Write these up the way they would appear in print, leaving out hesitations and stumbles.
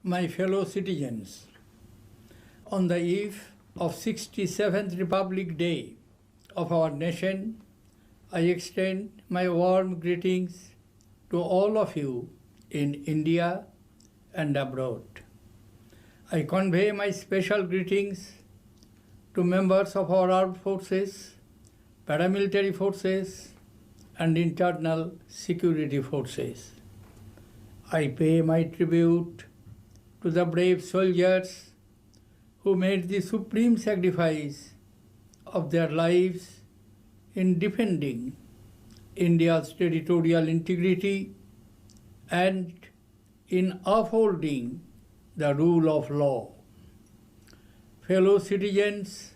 My fellow citizens, on the eve of 67th Republic Day of our nation, I extend my warm greetings to all of you in India and abroad. I convey my special greetings to members of our armed forces, paramilitary forces, and internal security forces. I pay my tribute to the brave soldiers who made the supreme sacrifice of their lives in defending India's territorial integrity and in upholding the rule of law. Fellow citizens,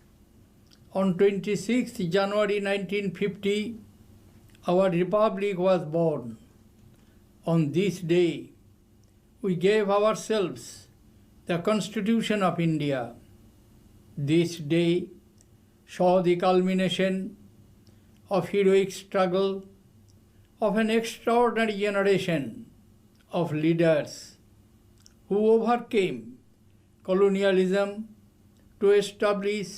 on 26th January 1950, our republic was born. On this day, we gave ourselves the Constitution of India. This day saw the culmination of heroic struggle of an extraordinary generation of leaders who overcame colonialism to establish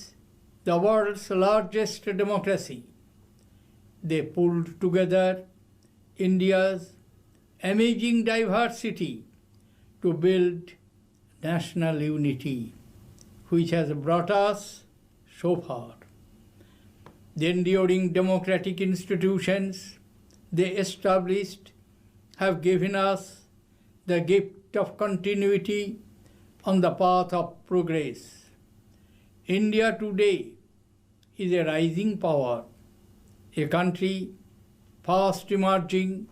the world's largest democracy. They pulled together India's amazing diversity to build national unity, which has brought us so far. The enduring democratic institutions they established have given us the gift of continuity on the path of progress. India today is a rising power, a country fast emerging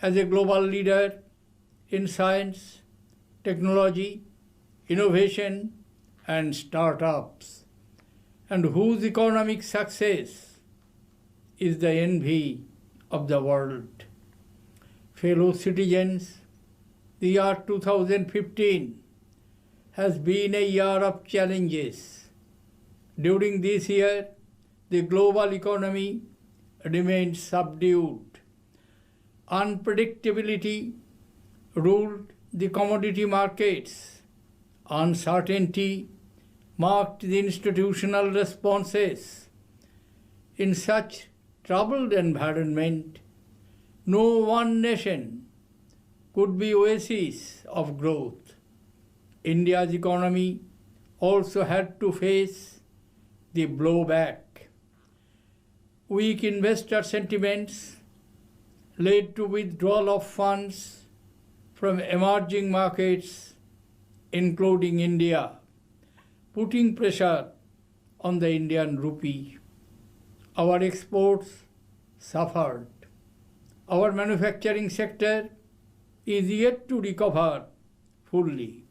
as a global leader in science, technology, innovation, and startups, and whose economic success is the envy of the world. Fellow citizens, the year 2015 has been a year of challenges. During this year, the global economy remained subdued. Unpredictability ruled the commodity markets. Uncertainty marked the institutional responses. In such troubled environment, no one nation could be oasis of growth. India's economy also had to face the blowback. Weak investor sentiments led to withdrawal of funds from emerging markets, including India, putting pressure on the Indian rupee. Our exports suffered. Our manufacturing sector is yet to recover fully.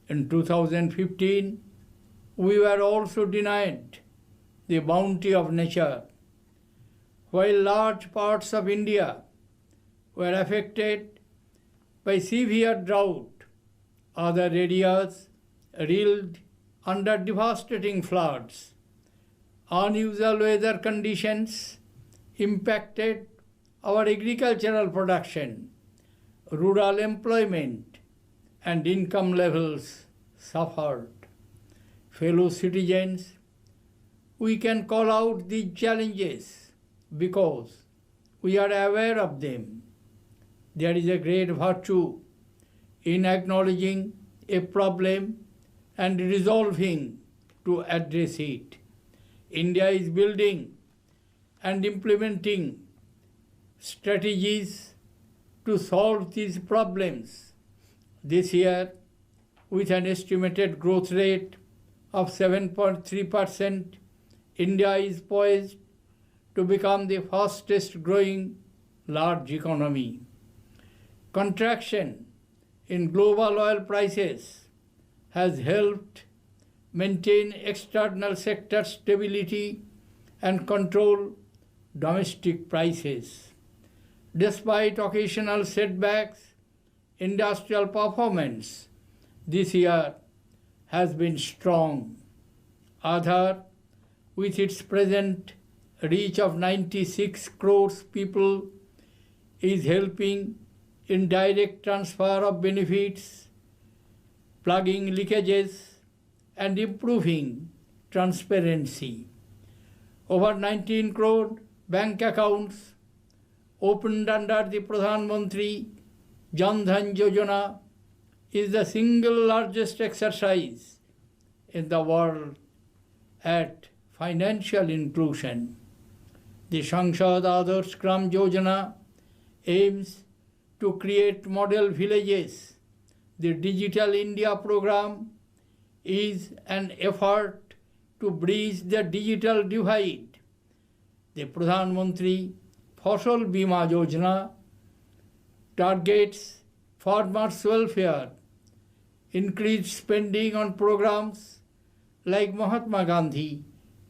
In 2015, we were also denied the bounty of nature. While large parts of India were affected by severe drought, other areas reeled under devastating floods. Unusual weather conditions impacted our agricultural production, rural employment, and income levels suffered. Fellow citizens, we can call out these challenges because we are aware of them. There is a great virtue in acknowledging a problem and resolving to address it. India is building and implementing strategies to solve these problems. This year, with an estimated growth rate of 7.3%, India is poised to become the fastest growing large economy. Contraction in global oil prices has helped maintain external sector stability and control domestic prices. Despite occasional setbacks, industrial performance this year has been strong. Aadhaar, with its present reach of 96 crores people, is helping in direct transfer of benefits plugging leakages and improving transparency. Over 19 crore bank accounts opened under the Pradhan Mantri Jan Dhan Yojana is the single largest exercise in the world at financial inclusion. The Sangsad Adarsh Gram Yojana aims to create model villages. The Digital India program is an effort to bridge the digital divide. The Pradhan Mantri Fasal Bima Yojana targets farmers' welfare, increased spending on programs like Mahatma Gandhi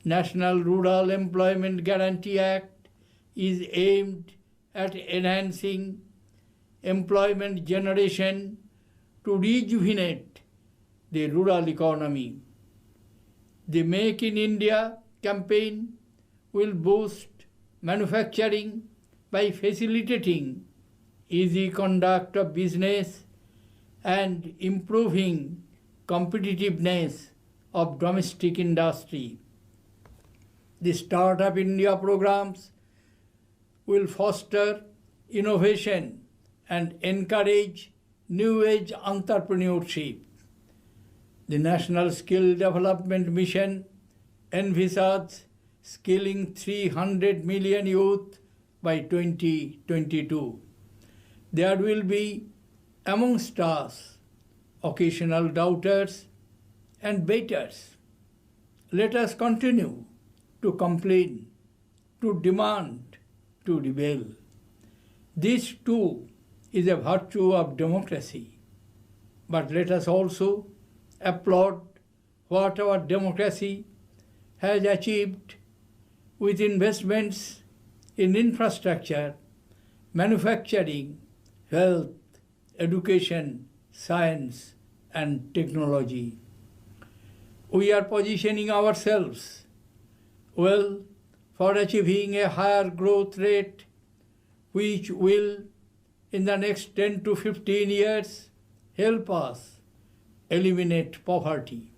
National Rural Employment Guarantee Act is aimed at enhancing employment generation to rejuvenate the rural economy. The Make in India campaign will boost manufacturing by facilitating easy conduct of business and improving competitiveness of domestic industry. The Startup India programs will foster innovation and encourage new age entrepreneurship. The National Skill Development Mission envisages skilling 300 million youth by 2022. There will be amongst us occasional doubters and baiters. Let us continue to complain, to demand, to rebel. This too is a virtue of democracy. But let us also applaud what our democracy has achieved with investments in infrastructure, manufacturing, health, education, science, and technology. We are positioning ourselves well for achieving a higher growth rate, which will, in the next 10 to 15 years, help us eliminate poverty.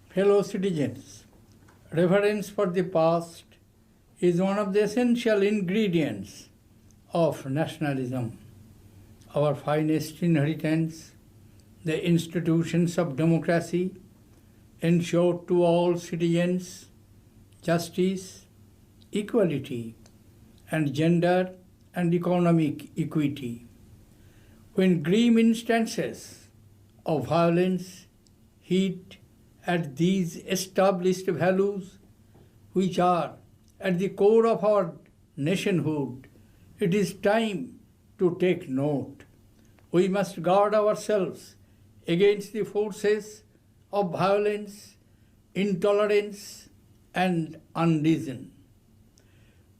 Fellow citizens, reverence for the past is one of the essential ingredients of nationalism. Our finest inheritance, the institutions of democracy, ensure to all citizens justice, equality, and gender and economic equity. When grim instances of violence hit at these established values, which are at the core of our nationhood, it is time to take note. We must guard ourselves against the forces of violence, intolerance, and unreason.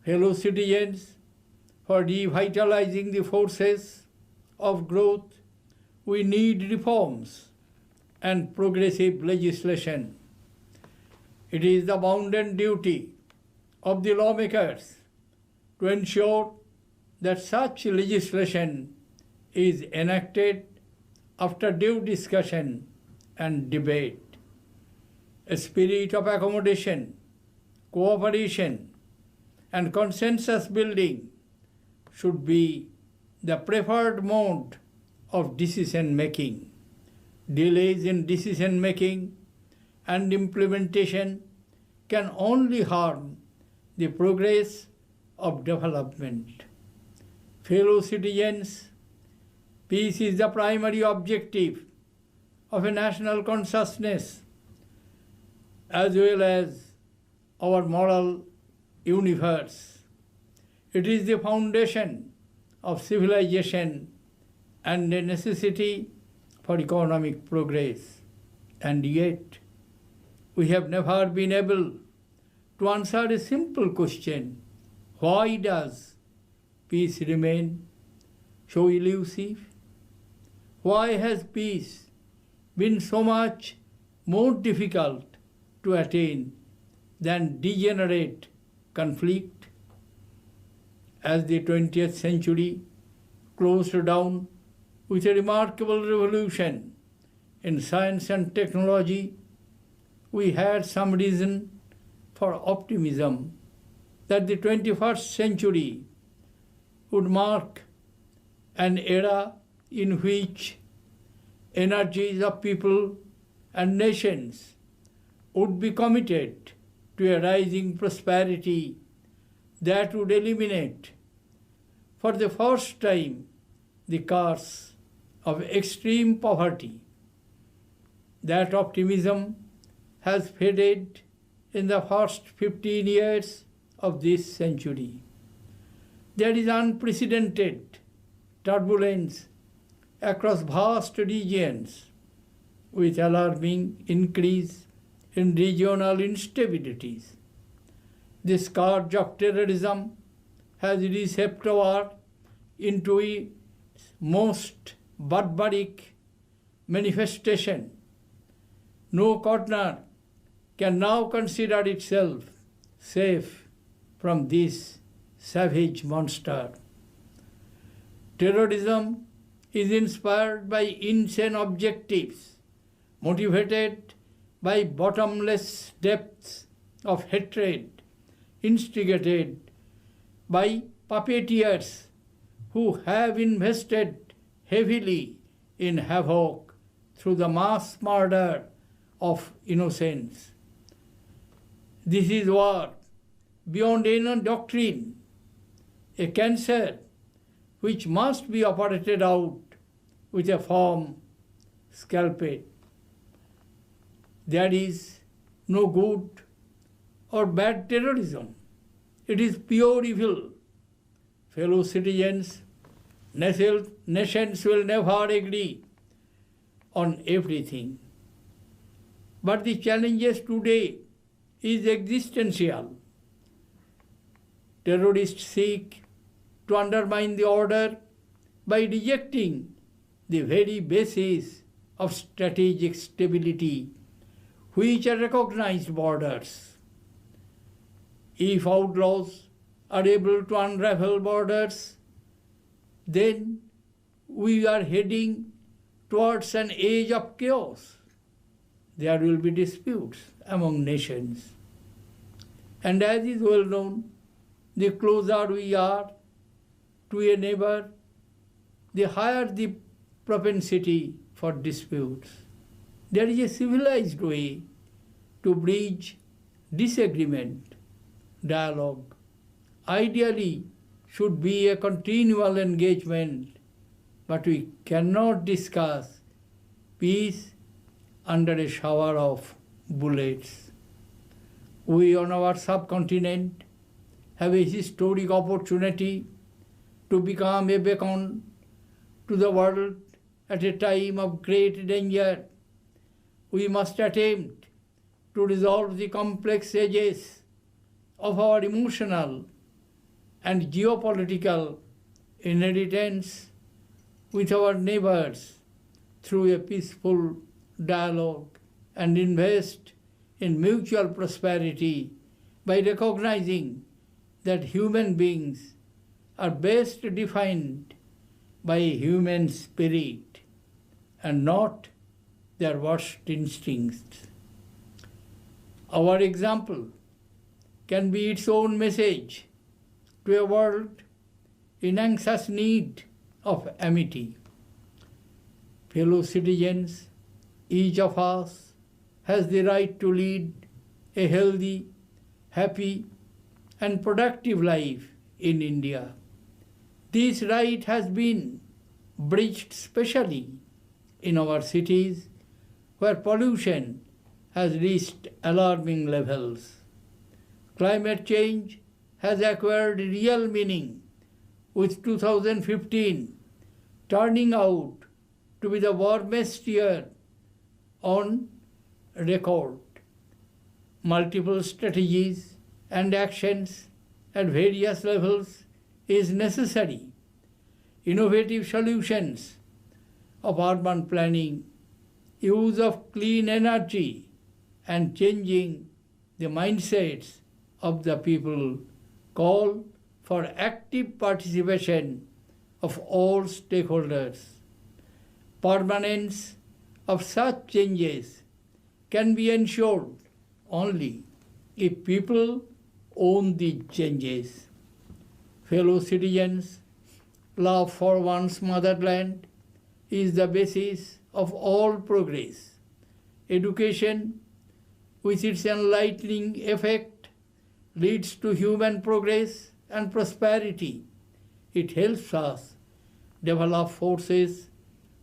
Fellow citizens, for revitalizing the forces of growth, we need reforms and progressive legislation. It is the bounden duty of the lawmakers to ensure that such legislation is enacted after due discussion and debate. A spirit of accommodation, cooperation, and consensus building should be the preferred mode of decision making. Delays in decision making and implementation can only harm the progress of development. Fellow citizens, peace is the primary objective of a national consciousness as well as our moral universe. It is the foundation of civilization and a necessity for economic progress. And yet, we have never been able to answer a simple question: why does peace remain so elusive? Why has peace been so much more difficult to attain than degenerate conflict? As the 20th century closed down with a remarkable revolution in science and technology, we had some reason for optimism that the 21st century would mark an era in which energies of people and nations would be committed to a rising prosperity that would eliminate, for the first time, the curse of extreme poverty. That optimism has faded in the first 15 years of this century. There is unprecedented turbulence across vast regions with alarming increase in regional instabilities. The scourge of terrorism has reshaped our into its most barbaric manifestation. No corner can now consider itself safe from this savage monster. Terrorism is inspired by insane objectives, motivated by bottomless depths of hatred, instigated by puppeteers who have invested heavily in havoc through the mass murder of innocents. This is war beyond any doctrine, a cancer which must be operated out with a firm scalpel. There is no good or bad terrorism. It is pure evil. Fellow citizens, nations will never agree on everything. But the challenges today is existential. Terrorists seek to undermine the order by rejecting the very basis of strategic stability, which are recognized borders. If outlaws are able to unravel borders, then we are heading towards an age of chaos. There will be disputes among nations. And as is well known, the closer we are to a neighbor, the higher the propensity for disputes. There is a civilized way to bridge disagreement. Dialogue ideally should be a continual engagement, but we cannot discuss peace under a shower of bullets. We on our subcontinent have a historic opportunity to become a beacon to the world at a time of great danger. We must attempt to resolve the complex edges of our emotional and geopolitical inheritance with our neighbors through a peaceful dialogue and invest in mutual prosperity by recognizing that human beings are best defined by a human spirit and not their worst instincts. Our example can be its own message to a world in anxious need of amity. Fellow citizens, each of us has the right to lead a healthy, happy, and productive life in India. This right has been breached specially in our cities where pollution has reached alarming levels. Climate change has acquired real meaning, with 2015 turning out to be the warmest year on record. Multiple strategies and actions at various levels is necessary. Innovative solutions of urban planning, use of clean energy, and changing the mindsets of the people call for active participation of all stakeholders. Permanence of such changes can be ensured only if people own the changes. Fellow citizens, love for one's motherland is the basis of all progress. Education, with its enlightening effect, leads to human progress and prosperity. It helps us develop forces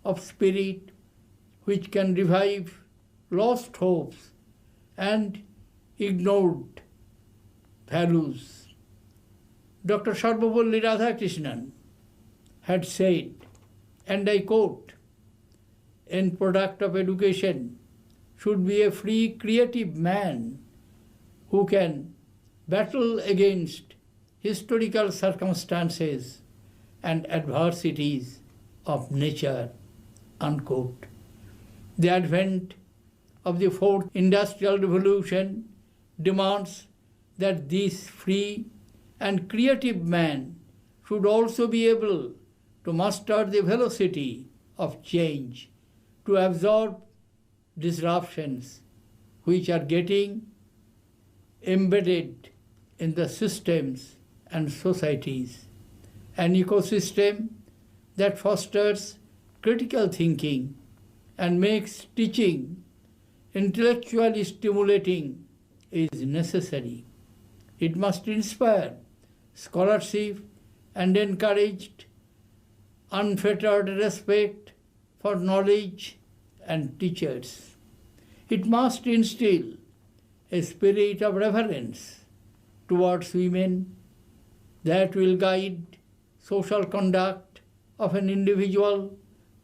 of spirit which can revive lost hopes and ignored values. Dr. Sarvapalli Radhakrishnan had said, and I quote, "End product of education should be a free, creative man who can battle against historical circumstances and adversities of nature," unquote. The advent of the fourth industrial revolution demands that this free and creative man should also be able to master the velocity of change, to absorb disruptions which are getting embedded in the systems and societies. An ecosystem that fosters critical thinking and makes teaching intellectually stimulating is necessary. It must inspire scholarship and encourage unfettered respect for knowledge and teachers. It must instill a spirit of reverence towards women that will guide social conduct of an individual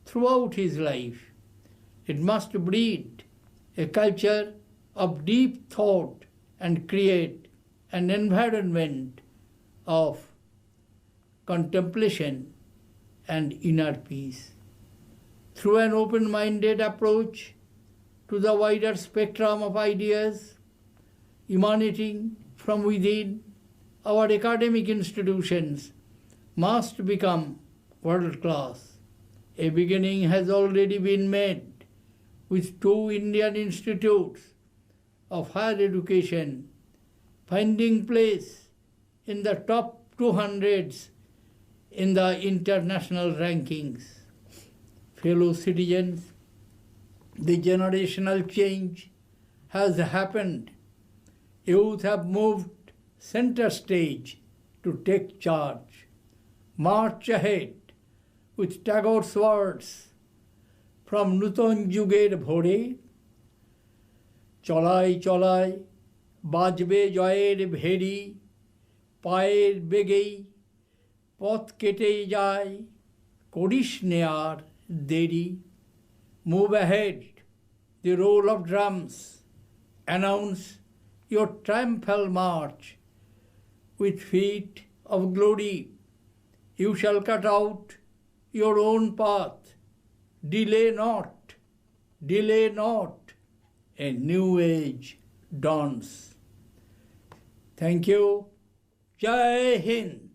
throughout his life. It must breed a culture of deep thought and create an environment of contemplation and inner peace. Through an open-minded approach to the wider spectrum of ideas emanating from within, our academic institutions must become world-class. A beginning has already been made with 2 Indian institutes of higher education finding place in the top 200s in the international rankings. Fellow citizens, the generational change has happened. Youth have moved center stage to take charge. March ahead with Tagore's words, from নূতন যুগের ভোরে চলাই চলাই বাজবে জয়ের very, পায়ের বেগেই পথ কেটেই যায়, করিস নে আর দেরি। Move ahead, the roll of drums announce your triumphal march. With feet of glory you shall cut out your own path. Delay not, a new age dawns. Thank you. Jai Hind.